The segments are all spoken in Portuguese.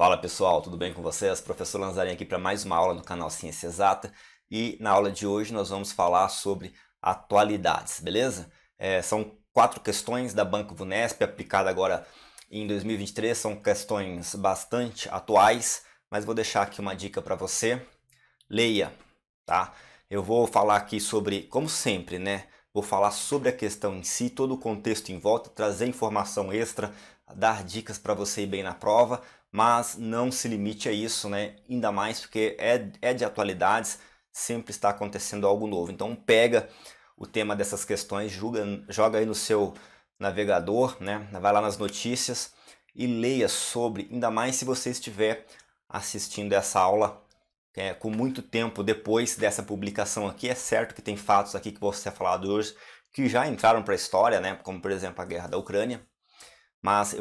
Fala pessoal, tudo bem com vocês? Professor Lanzarin aqui para mais uma aula no canal Ciência Exata e na aula de hoje nós vamos falar sobre atualidades, beleza? São 4 questões da Banco Vunesp aplicada agora em 2023, são questões bastante atuais, mas vou deixar aqui uma dica para você, leia, tá? Eu vou falar aqui sobre, como sempre, né? Vou falar sobre a questão em si, todo o contexto em volta, trazer informação extra, dar dicas para você ir bem na prova, mas não se limite a isso, né? Ainda mais porque é de atualidades, sempre está acontecendo algo novo. Então pega o tema dessas questões, joga aí no seu navegador, né? Vai lá nas notícias e leia sobre, ainda mais se você estiver assistindo essa aula com muito tempo depois dessa publicação aqui. É certo que tem fatos aqui que vou ser falado hoje que já entraram para a história, né? Como por exemplo a guerra da Ucrânia, mas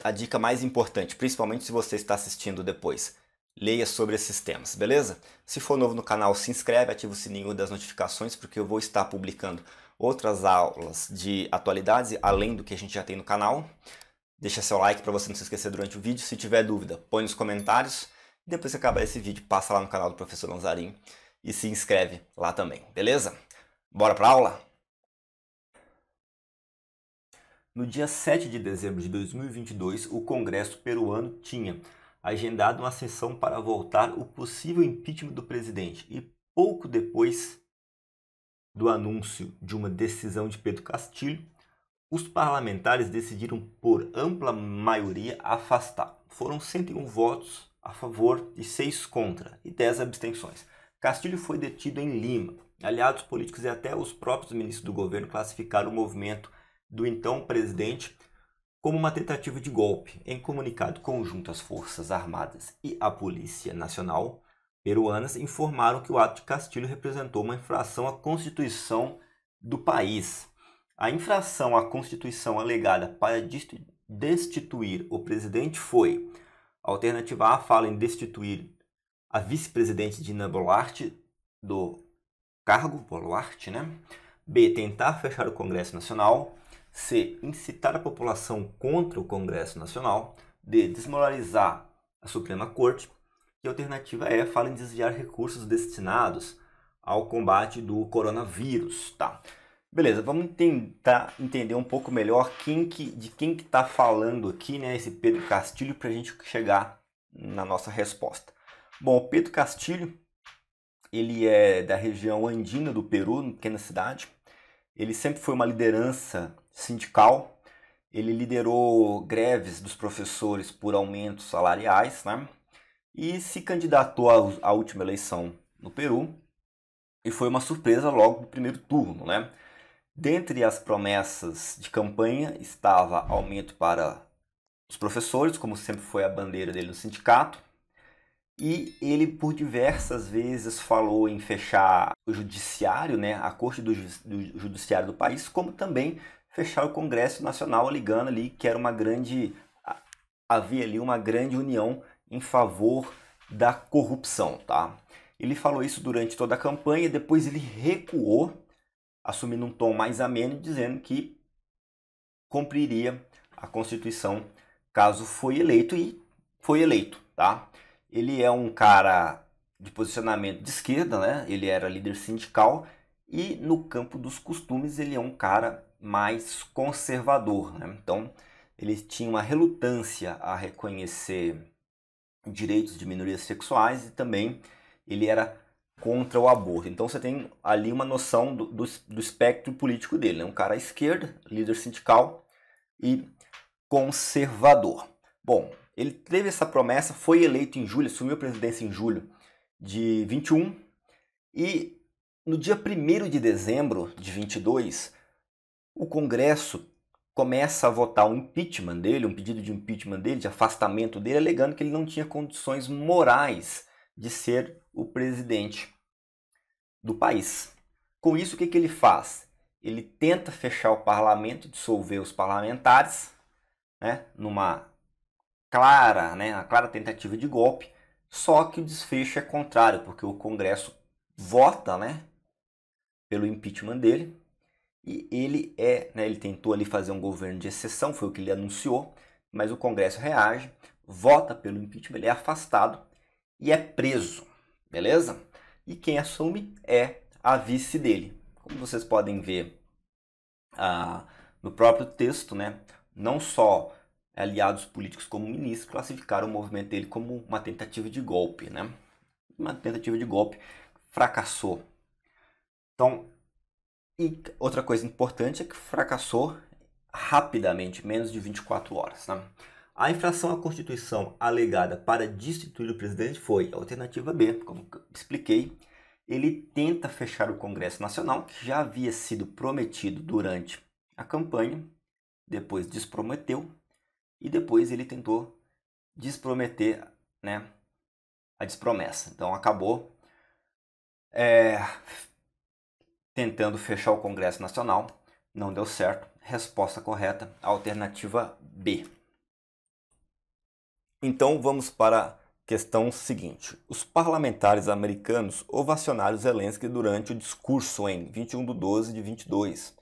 a dica mais importante, principalmente se você está assistindo depois, leia sobre esses temas, beleza? Se for novo no canal, se inscreve, ativa o sininho das notificações, porque eu vou estar publicando outras aulas de atualidades, além do que a gente já tem no canal. Deixa seu like para você não se esquecer durante o vídeo. Se tiver dúvida, põe nos comentários. E depois que acabar esse vídeo, passa lá no canal do Professor Lanzarin e se inscreve lá também, beleza? Bora para a aula? No dia 7 de dezembro de 2022, o Congresso peruano tinha agendado uma sessão para votar o possível impeachment do presidente e pouco depois do anúncio de uma decisão de Pedro Castilho, os parlamentares decidiram por ampla maioria afastá-lo. Foram 101 votos a favor e 6 contra e 10 abstenções. Castilho foi detido em Lima. Aliados políticos e até os próprios ministros do governo classificaram o movimento do então presidente como uma tentativa de golpe. Em comunicado conjunto, as Forças Armadas e a Polícia Nacional peruanas informaram que o ato de Castilho representou uma infração à Constituição do país. A infração à Constituição alegada para destituir o presidente foi: a alternativa A fala em destituir a vice-presidente Dina Boluarte do cargo, Boluarte, né? B, tentar fechar o Congresso Nacional. C, incitar a população contra o Congresso Nacional. D, desmoralizar a Suprema Corte. E a alternativa E fala em desviar recursos destinados ao combate do coronavírus. Tá. Beleza, vamos tentar entender um pouco melhor de quem que está falando aqui, né, esse Pedro Castilho, para a gente chegar na nossa resposta. Bom, o Pedro Castilho, ele é da região andina do Peru, uma pequena cidade. Ele sempre foi uma liderança sindical. Ele liderou greves dos professores por aumentos salariais, né? E se candidatou à última eleição no Peru. E foi uma surpresa logo no primeiro turno, né? Dentre as promessas de campanha estava aumento para os professores, como sempre foi a bandeira dele no sindicato. E ele por diversas vezes falou em fechar o judiciário, né, a corte do judiciário do país, como também fechar o Congresso Nacional, alegando ali que era havia ali uma grande união em favor da corrupção, tá? Ele falou isso durante toda a campanha e depois ele recuou, assumindo um tom mais ameno, dizendo que cumpriria a Constituição caso foi eleito, e foi eleito, tá? Ele é um cara de posicionamento de esquerda, né? Ele era líder sindical e no campo dos costumes ele é um cara mais conservador, né? Então ele tinha uma relutância a reconhecer direitos de minorias sexuais e também ele era contra o aborto. Então você tem ali uma noção do espectro político dele, né? Um cara à esquerda, líder sindical e conservador. Bom, ele teve essa promessa, foi eleito em julho, assumiu a presidência em julho de 21 e no dia 1º de dezembro de 22, o Congresso começa a votar um impeachment dele, um pedido de impeachment dele, de afastamento dele, alegando que ele não tinha condições morais de ser o presidente do país. Com isso, o que ele faz? Ele tenta fechar o parlamento, dissolver os parlamentares, né, uma clara tentativa de golpe, só que o desfecho é contrário, porque o Congresso vota, né, pelo impeachment dele, e ele tentou ali fazer um governo de exceção, foi o que ele anunciou, mas o Congresso reage, vota pelo impeachment, ele é afastado e é preso, beleza? E quem assume é a vice dele. Como vocês podem ver no próprio texto, né, não só aliados políticos como ministros classificaram o movimento dele como uma tentativa de golpe, né? Uma tentativa de golpe fracassou. Então, e outra coisa importante é que fracassou rapidamente, menos de 24 horas. Né? A infração à Constituição alegada para destituir o presidente foi a alternativa B, como expliquei. Ele tenta fechar o Congresso Nacional, que já havia sido prometido durante a campanha, depois desprometeu, e depois ele tentou desprometer, né, a despromessa. Então acabou tentando fechar o Congresso Nacional, não deu certo. Resposta correta, alternativa B. Então vamos para a questão seguinte. Os parlamentares americanos ovacionaram Zelensky durante o discurso em 21/12/22,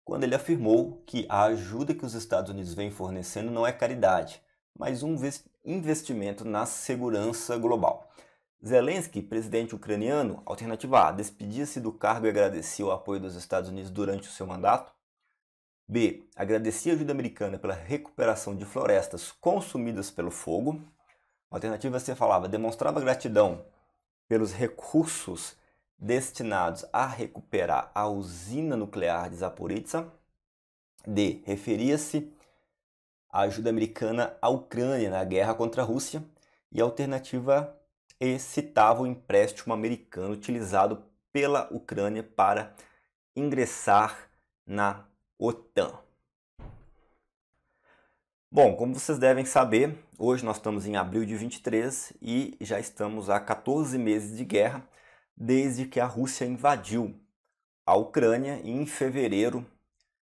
quando ele afirmou que a ajuda que os Estados Unidos vêm fornecendo não é caridade, mas um investimento na segurança global. Zelensky, presidente ucraniano, alternativa A, despedia-se do cargo e agradecia o apoio dos Estados Unidos durante o seu mandato. B, agradecia a ajuda americana pela recuperação de florestas consumidas pelo fogo. Alternativa C falava, demonstrava gratidão pelos recursos destinados a recuperar a usina nuclear de Zaporizhzhia. D, referia-se à ajuda americana à Ucrânia na guerra contra a Rússia. E a alternativa E citava o empréstimo americano utilizado pela Ucrânia para ingressar na OTAN. Bom, como vocês devem saber, hoje nós estamos em abril de 23 e já estamos há 14 meses de guerra desde que a Rússia invadiu a Ucrânia em fevereiro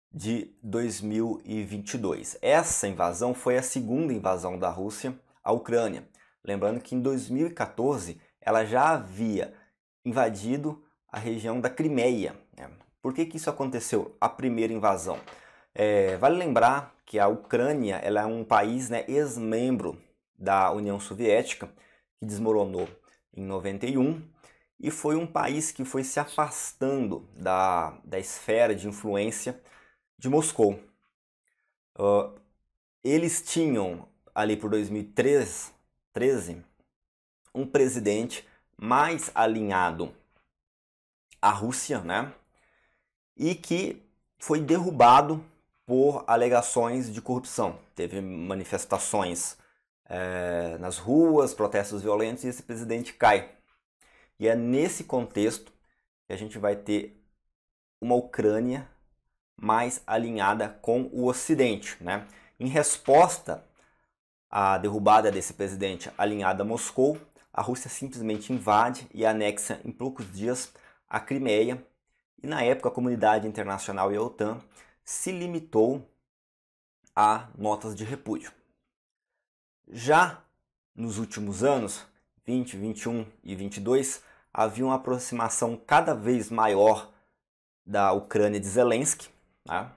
de 2022. Essa invasão foi a segunda invasão da Rússia à Ucrânia. Lembrando que em 2014 ela já havia invadido a região da Crimeia. Por que isso aconteceu? A primeira invasão. Vale lembrar que a Ucrânia ela é um país, né, ex-membro da União Soviética, que desmoronou em 91, e foi um país que foi se afastando da esfera de influência de Moscou. Eles tinham, ali por 2013, um presidente mais alinhado à Rússia, né? E que foi derrubado por alegações de corrupção. Teve manifestações nas ruas, protestos violentos, e esse presidente cai. E é nesse contexto que a gente vai ter uma Ucrânia mais alinhada com o Ocidente, né? Em resposta à derrubada desse presidente alinhado a Moscou, a Rússia simplesmente invade e anexa em poucos dias a Crimeia. E na época a comunidade internacional e a OTAN se limitou a notas de repúdio. Já nos últimos anos, 20, 21 e 22, havia uma aproximação cada vez maior da Ucrânia de Zelensky, né?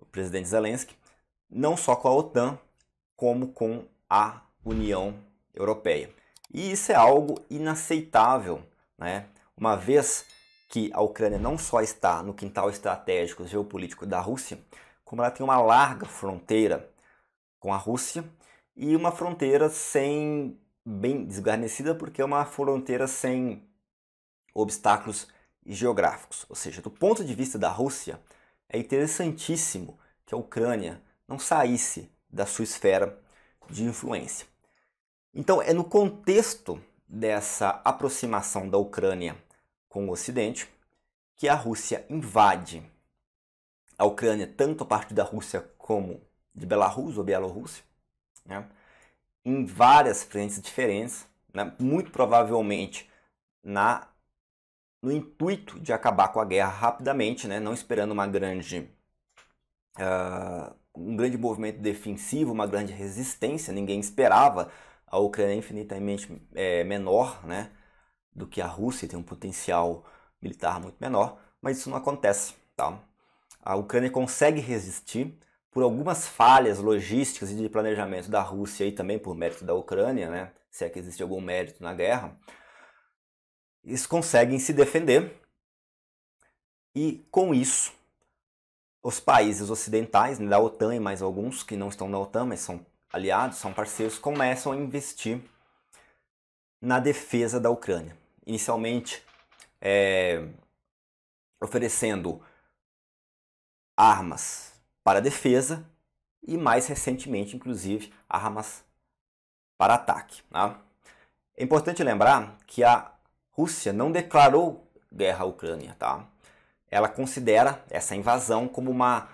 O presidente Zelensky, não só com a OTAN, como com a União Europeia. E isso é algo inaceitável, né? Uma vez que a Ucrânia não só está no quintal estratégico geopolítico da Rússia, como ela tem uma larga fronteira com a Rússia e uma fronteira bem desguarnecida, porque é uma fronteira sem obstáculos geográficos. Ou seja, do ponto de vista da Rússia, é interessantíssimo que a Ucrânia não saísse da sua esfera de influência. Então, é no contexto dessa aproximação da Ucrânia com o Ocidente que a Rússia invade a Ucrânia, tanto a parte da Rússia como de Belarus ou Bielorrússia, né? Em várias frentes diferentes, né? Muito provavelmente no intuito de acabar com a guerra rapidamente, né? Não esperando um grande movimento defensivo, uma grande resistência. Ninguém esperava. A Ucrânia é infinitamente menor, né, do que a Rússia, tem um potencial militar muito menor, mas isso não acontece. Tá? A Ucrânia consegue resistir, por algumas falhas logísticas e de planejamento da Rússia e também por mérito da Ucrânia, né, se é que existe algum mérito na guerra, eles conseguem se defender e, com isso, os países ocidentais, né, da OTAN e mais alguns que não estão na OTAN, mas são aliados, são parceiros, começam a investir na defesa da Ucrânia. Inicialmente, oferecendo armas para defesa e, mais recentemente, inclusive, armas para ataque. Tá? É importante lembrar que a Rússia não declarou guerra à Ucrânia. Tá? Ela considera essa invasão como uma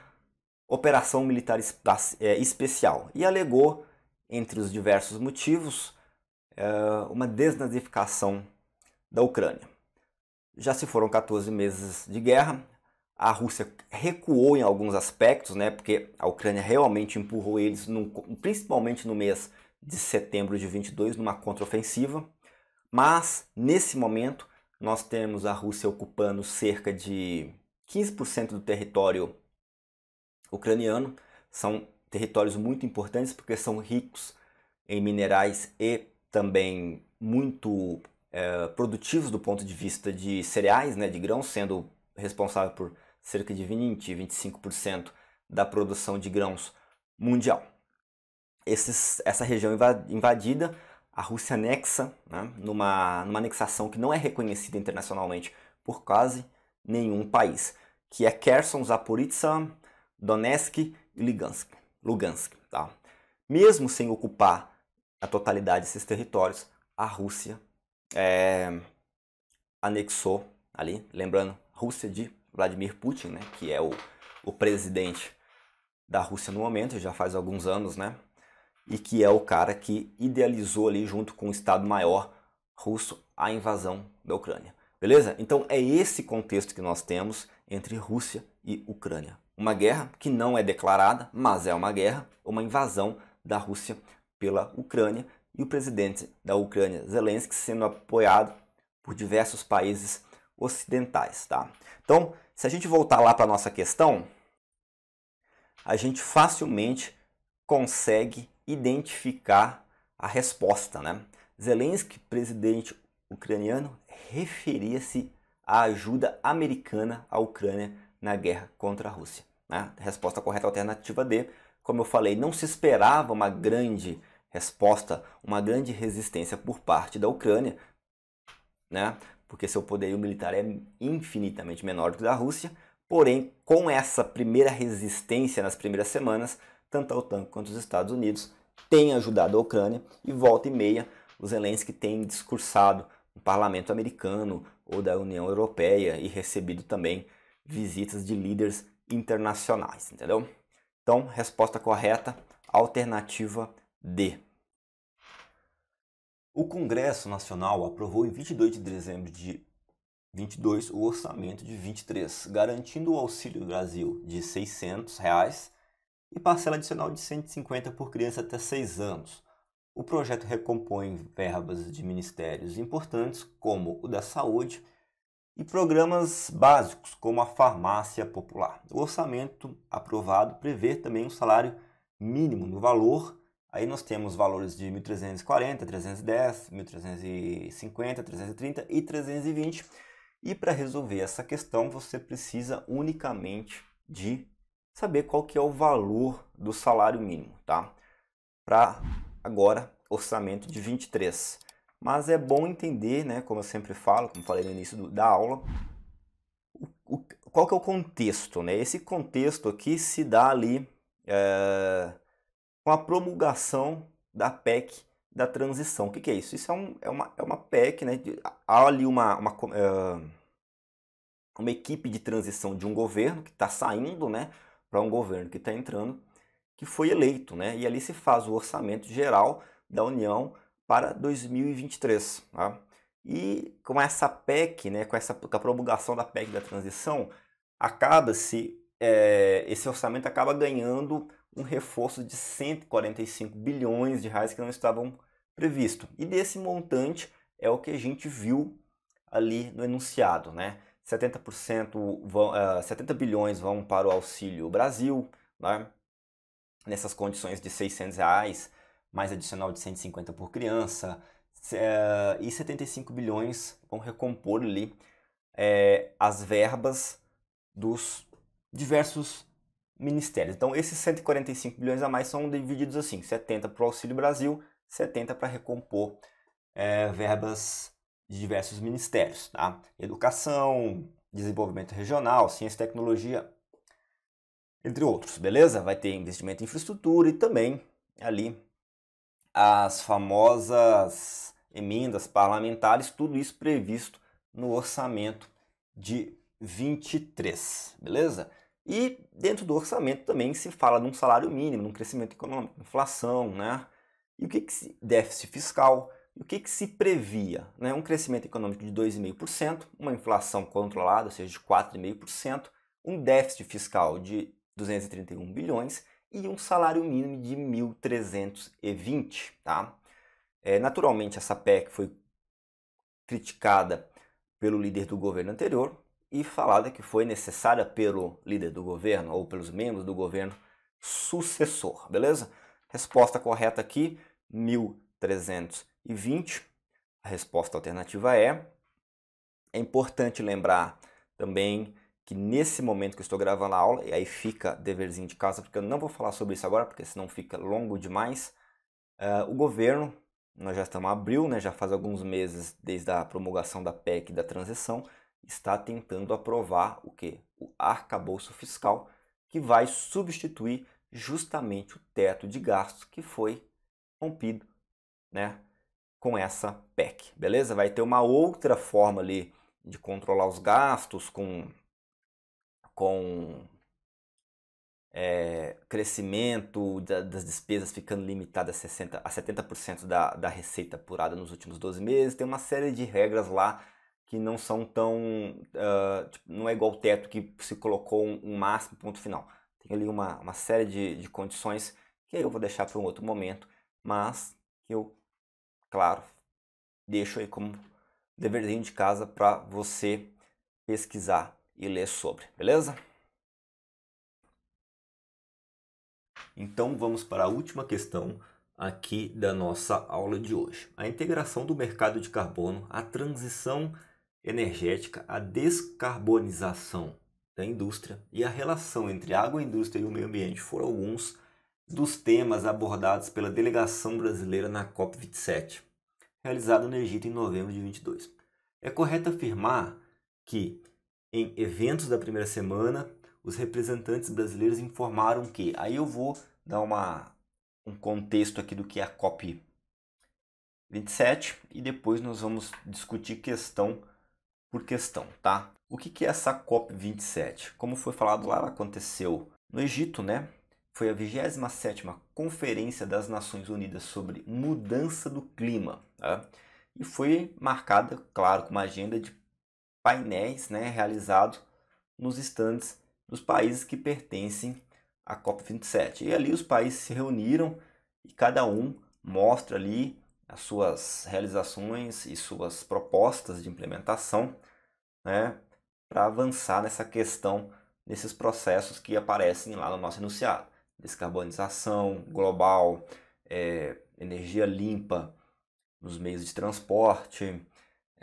operação militar especial e alegou, entre os diversos motivos, uma desnazificação da Ucrânia. Já se foram 14 meses de guerra, a Rússia recuou em alguns aspectos, né, porque a Ucrânia realmente empurrou eles, principalmente no mês de setembro de 22, numa contraofensiva, mas nesse momento nós temos a Rússia ocupando cerca de 15% do território ucraniano. São territórios muito importantes porque são ricos em minerais e também muito produtivos do ponto de vista de cereais, né, de grãos, sendo responsável por cerca de 20-25% da produção de grãos mundial. Essa região invadida, a Rússia anexa, né, numa anexação que não é reconhecida internacionalmente por quase nenhum país, que é Kherson, Zaporizhzhia, Donetsk e Lugansk. Tá? Mesmo sem ocupar a totalidade desses territórios, a Rússia anexou ali, lembrando, Rússia de Vladimir Putin, né, que é o presidente da Rússia no momento, já faz alguns anos, né, e que é o cara que idealizou ali, junto com o Estado-Maior russo, a invasão da Ucrânia. Beleza? Então é esse contexto que nós temos entre Rússia e Ucrânia. Uma guerra que não é declarada, mas é uma guerra, uma invasão da Rússia pela Ucrânia, e o presidente da Ucrânia, Zelensky, sendo apoiado por diversos países ocidentais. Tá? Então, se a gente voltar lá para a nossa questão, a gente facilmente consegue identificar a resposta. Né? Zelensky, presidente ucraniano, referia-se à ajuda americana à Ucrânia na guerra contra a Rússia. Né? Resposta correta, alternativa D. Como eu falei, não se esperava uma grande resposta, uma grande resistência por parte da Ucrânia, né? Porque seu poderio militar é infinitamente menor do que o da Rússia. Porém, com essa primeira resistência nas primeiras semanas, tanto a OTAN quanto os Estados Unidos têm ajudado a Ucrânia, e volta e meia o Zelensky tem discursado no parlamento americano ou da União Europeia e recebido também visitas de líderes internacionais, entendeu? Então, resposta correta, alternativa D. O Congresso Nacional aprovou em 22 de dezembro de 22 o orçamento de 23, garantindo o Auxílio Brasil de R$ 600 e parcela adicional de 150 por criança até 6 anos. O projeto recompõe verbas de ministérios importantes, como o da saúde, e programas básicos, como a farmácia popular. O orçamento aprovado prevê também um salário mínimo no valor. Aí nós temos valores de 1.340, 310, 1.350, 330 e 320. E para resolver essa questão, você precisa unicamente de saber qual que é o valor do salário mínimo, tá? Para agora, orçamento de 23. Mas é bom entender, né, como eu sempre falo, como falei no início da aula, qual que é o contexto, né? Esse contexto aqui se dá ali com a promulgação da PEC da transição. O que é isso? Isso é uma PEC, né? Há ali uma equipe de transição de um governo que está saindo, né, para um governo que está entrando, que foi eleito, né? E ali se faz o orçamento geral da União para 2023. Tá? E com essa PEC, né, com a promulgação da PEC da transição, esse orçamento acaba ganhando um reforço de 145 bilhões de reais que não estavam previstos. E desse montante é o que a gente viu ali no enunciado, né? 70% 70 bilhões vão para o Auxílio Brasil, né? nessas condições de R$ 600, mais adicional de 150 por criança, e 75 bilhões vão recompor ali as verbas dos diversos ministérios. Então, esses 145 bilhões a mais são divididos assim: 70 para o Auxílio Brasil, 70 para recompor verbas de diversos ministérios, tá? Educação, desenvolvimento regional, ciência e tecnologia, entre outros, beleza? Vai ter investimento em infraestrutura e também ali as famosas emendas parlamentares, tudo isso previsto no orçamento de 23, beleza? E dentro do orçamento também se fala de um salário mínimo, de um crescimento econômico, inflação, né? E o que déficit fiscal, o que se previa? Né? Um crescimento econômico de 2,5%, uma inflação controlada, ou seja, de 4,5%, um déficit fiscal de 231 bilhões e um salário mínimo de 1.320, tá? Naturalmente, essa PEC foi criticada pelo líder do governo anterior e falada que foi necessária pelo líder do governo ou pelos membros do governo sucessor, beleza? Resposta correta aqui, 1.320. A resposta alternativa é importante lembrar também que nesse momento que eu estou gravando a aula, e aí fica deverzinho de casa, porque eu não vou falar sobre isso agora, porque senão fica longo demais, o governo, nós já estamos em abril, né, já faz alguns meses desde a promulgação da PEC da transição, está tentando aprovar o quê? O arcabouço fiscal, que vai substituir justamente o teto de gastos que foi rompido, né, com essa PEC, beleza? Vai ter uma outra forma ali de controlar os gastos com crescimento das despesas ficando limitado a 70% da receita apurada nos últimos 12 meses. Tem uma série de regras lá que não são tão... não é igual o teto que se colocou um máximo, ponto final. Tem ali uma série de condições que eu vou deixar para um outro momento, mas que eu, claro, deixo aí como deverzinho de casa para você pesquisar e ler sobre, beleza? Então vamos para a última questão aqui da nossa aula de hoje. A integração do mercado de carbono, a transição energética, a descarbonização da indústria e a relação entre a agroindústria e o meio ambiente foram alguns dos temas abordados pela delegação brasileira na COP27, realizada no Egito em novembro de 22. É correto afirmar que em eventos da primeira semana os representantes brasileiros informaram que, aí eu vou dar um contexto aqui do que é a COP27 e depois nós vamos discutir questão por questão, tá? O que é essa COP27? Como foi falado lá, ela aconteceu no Egito, né? Foi a 27ª Conferência das Nações Unidas sobre Mudança do Clima, tá? E foi marcada, claro, com uma agenda de painéis, né, realizados nos estandes dos países que pertencem à COP27. E ali os países se reuniram e cada um mostra ali as suas realizações e suas propostas de implementação, né, para avançar nessa questão, nesses processos que aparecem lá no nosso enunciado. Descarbonização global, energia limpa nos meios de transporte,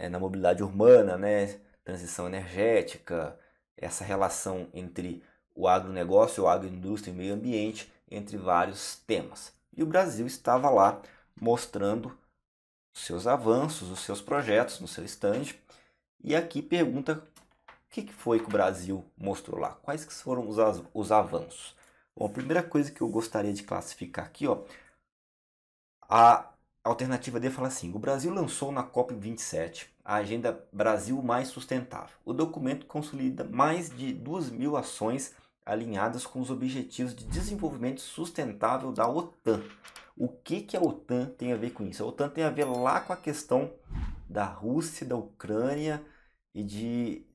na mobilidade urbana, né, transição energética, essa relação entre o agronegócio, a agroindústria e o meio ambiente, entre vários temas. E o Brasil estava lá mostrando os seus avanços, os seus projetos no seu stand. E aqui pergunta o que foi que o Brasil mostrou lá? Quais que foram os avanços? Bom, a primeira coisa que eu gostaria de classificar aqui, ó, a alternativa D fala assim: o Brasil lançou na COP27 a Agenda Brasil Mais Sustentável. O documento consolida mais de 2.000 ações alinhadas com os Objetivos de Desenvolvimento Sustentável da OTAN. O que a OTAN tem a ver com isso? A OTAN tem a ver lá com a questão da Rússia, da Ucrânia e de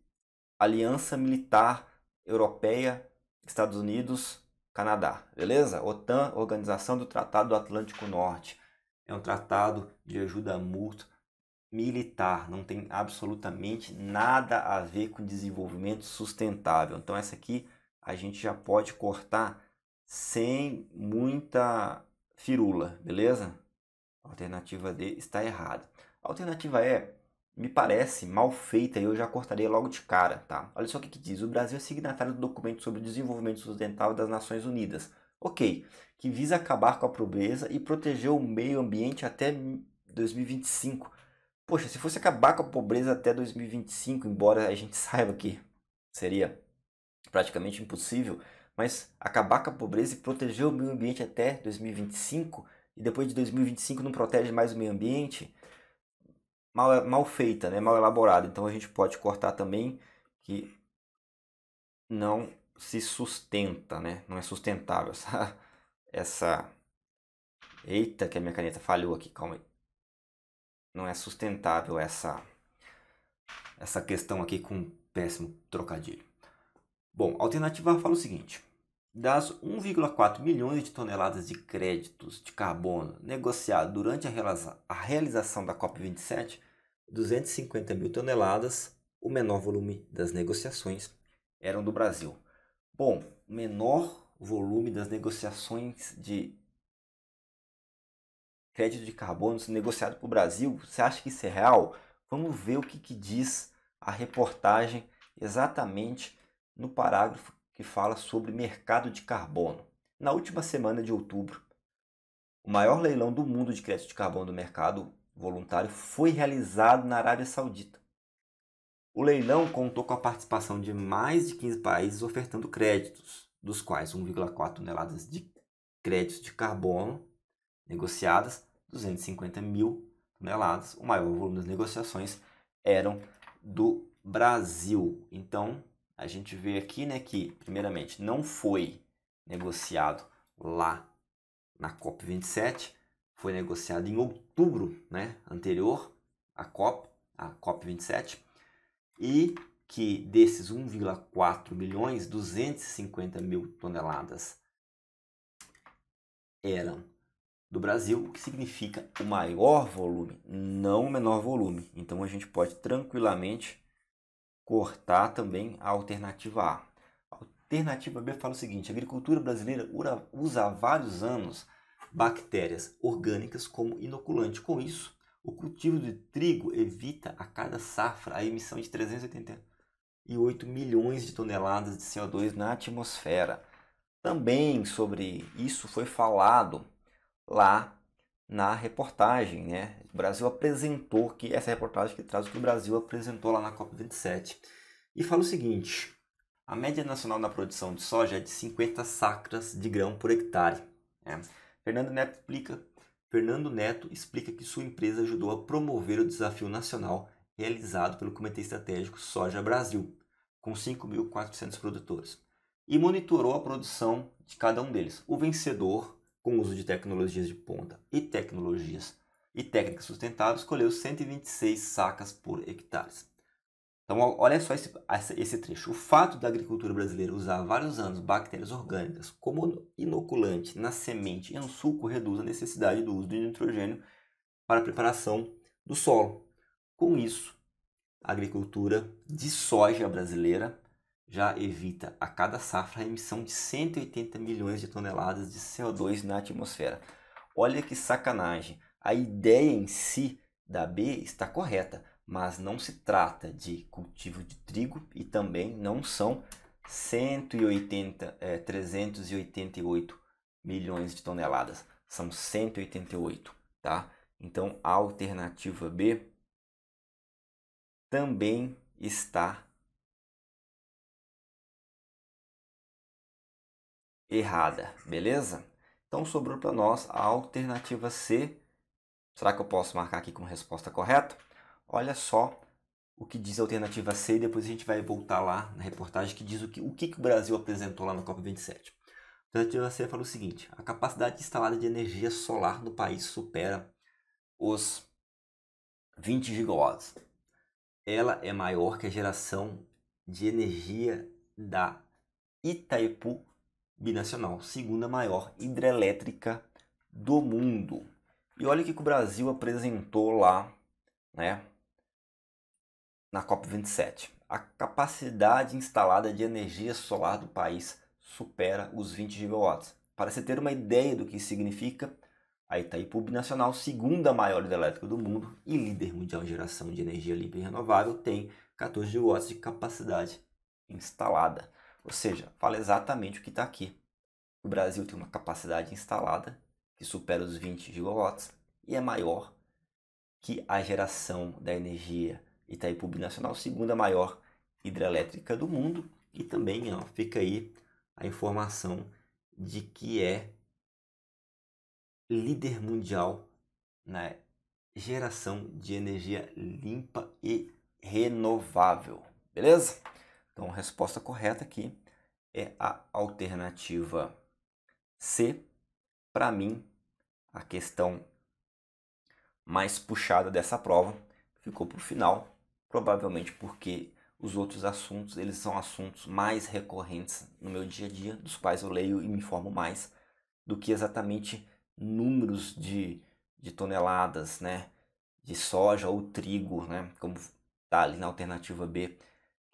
Aliança Militar Europeia, Estados Unidos, Canadá, beleza? OTAN, Organização do Tratado do Atlântico Norte. É um tratado de ajuda mútua militar, não tem absolutamente nada a ver com desenvolvimento sustentável. Então essa aqui a gente já pode cortar sem muita firula, beleza? A alternativa D está errada. A alternativa E me parece mal feita e eu já cortarei logo de cara, tá? Olha só o que diz. O Brasil é signatário do documento sobre o desenvolvimento sustentável das Nações Unidas. Ok, que visa acabar com a pobreza e proteger o meio ambiente até 2025. Poxa, se fosse acabar com a pobreza até 2025, embora a gente saiba que seria praticamente impossível, mas acabar com a pobreza e proteger o meio ambiente até 2025 e depois de 2025 não protege mais o meio ambiente, mal feita, né? Mal elaborada. Então a gente pode cortar também que não se sustenta, né? Não é sustentável essa... Eita, que a minha caneta falhou aqui, calma aí. Não é sustentável essa questão aqui com um péssimo trocadilho. Bom, a alternativa fala o seguinte: das 1,4 milhões de toneladas de créditos de carbono negociados durante a realização da COP27, 250 mil toneladas, o menor volume das negociações, eram do Brasil. Bom, o menor volume das negociações de crédito de carbono negociado para o Brasil, você acha que isso é real? Vamos ver o que diz a reportagem exatamente no parágrafo que fala sobre mercado de carbono. Na última semana de outubro, o maior leilão do mundo de crédito de carbono do mercado voluntário foi realizado na Arábia Saudita. O leilão contou com a participação de mais de 15 países ofertando créditos, dos quais 1,4 toneladas de créditos de carbono negociadas, 250 mil toneladas. O maior volume das negociações eram do Brasil. Então, a gente vê aqui, né, que, primeiramente, não foi negociado lá na COP27, foi negociado em outubro, né, anterior à COP27, e que desses 1,4 milhões, 250 mil toneladas eram do Brasil, o que significa o maior volume, não o menor volume. Então a gente pode tranquilamente cortar também a alternativa A. A alternativa B fala o seguinte: a agricultura brasileira usa há vários anos bactérias orgânicas como inoculante. Com isso, o cultivo de trigo evita a cada safra a emissão de 388 milhões de toneladas de CO2 na atmosfera. Também sobre isso foi falado lá na reportagem, né? O Brasil apresentou, que essa reportagem que traz o que o Brasil apresentou lá na COP27. E fala o seguinte: a média nacional na produção de soja é de 50 sacas de grão por hectare. Né? Fernando Neto explica que sua empresa ajudou a promover o desafio nacional realizado pelo Comitê Estratégico Soja Brasil, com 5.400 produtores, e monitorou a produção de cada um deles. O vencedor, com o uso de tecnologias de ponta e técnicas sustentáveis, colheu 126 sacas por hectare. Então, olha só esse trecho. O fato da agricultura brasileira usar há vários anos bactérias orgânicas como inoculante na semente e no suco reduz a necessidade do uso de nitrogênio para a preparação do solo. Com isso, a agricultura de soja brasileira já evita a cada safra a emissão de 180 milhões de toneladas de CO2 na atmosfera. Olha que sacanagem! A ideia em si da B está correta, mas não se trata de cultivo de trigo e também não são 388 milhões de toneladas, são 188, tá? Então a alternativa B também está errada, beleza? Então sobrou para nós a alternativa C. Será que eu posso marcar aqui como resposta correta? Olha só o que diz a alternativa C e depois a gente vai voltar lá na reportagem que diz o que o Brasil apresentou lá na COP27. A alternativa C fala o seguinte: a capacidade instalada de energia solar no país supera os 20 gigawatts. Ela é maior que a geração de energia da Itaipu Binacional, segunda maior hidrelétrica do mundo. E olha o que o Brasil apresentou lá, né, na COP27. A capacidade instalada de energia solar do país supera os 20 gigawatts. Para você ter uma ideia do que isso significa, a Itaipu Binacional, segunda maior hidrelétrica do mundo e líder mundial em geração de energia limpa e renovável, tem 14 gigawatts de capacidade instalada. Ou seja, fala exatamente o que está aqui. O Brasil tem uma capacidade instalada que supera os 20 gigawatts e é maior que a geração da energia Itaipu Binacional, segunda maior hidrelétrica do mundo. E também fica aí a informação de que é líder mundial na geração de energia limpa e renovável. Beleza? Então a resposta correta aqui é a alternativa C. Para mim, a questão mais puxada dessa prova ficou para o final, provavelmente porque os outros assuntos, eles são assuntos mais recorrentes no meu dia a dia, dos quais eu leio e me informo mais, do que exatamente números de toneladas, né, de soja ou trigo, né, como está ali na alternativa B,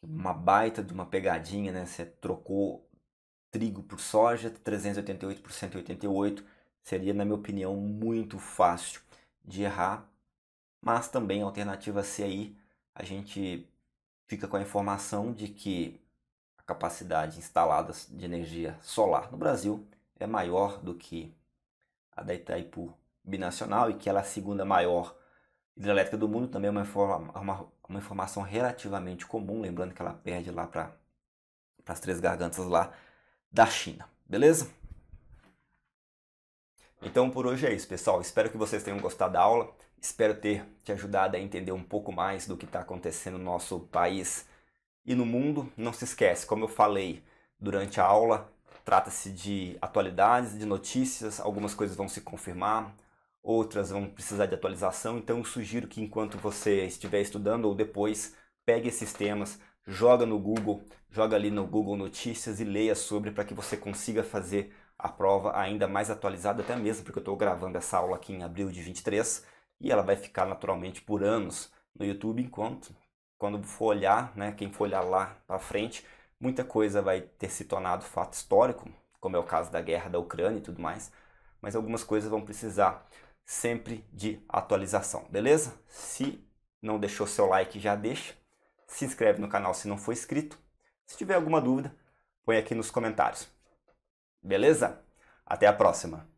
uma baita de uma pegadinha, né, você trocou trigo por soja, 388 por 188, seria, na minha opinião, muito fácil de errar, mas também a alternativa C aí, a gente fica com a informação de que a capacidade instalada de energia solar no Brasil é maior do que a da Itaipu Binacional e que ela é a segunda maior hidrelétrica do mundo, também é uma informação relativamente comum, lembrando que ela perde lá para as Três Gargantas lá da China, beleza? Então por hoje é isso, pessoal. Espero que vocês tenham gostado da aula. Espero ter te ajudado a entender um pouco mais do que está acontecendo no nosso país e no mundo. Não se esquece, como eu falei durante a aula, trata-se de atualidades, de notícias. Algumas coisas vão se confirmar, outras vão precisar de atualização. Então eu sugiro que enquanto você estiver estudando ou depois, pegue esses temas, joga no Google, joga ali no Google Notícias e leia sobre, para que você consiga fazer a prova ainda mais atualizada, até mesmo porque eu estou gravando essa aula aqui em abril de 23 e ela vai ficar naturalmente por anos no YouTube, enquanto quando for olhar, né, quem for olhar lá para frente, muita coisa vai ter se tornado fato histórico, como é o caso da guerra da Ucrânia e tudo mais, mas algumas coisas vão precisar sempre de atualização, beleza? Se não deixou seu like, já deixa. Se inscreve no canal se não for inscrito. Se tiver alguma dúvida, põe aqui nos comentários. Beleza? Até a próxima!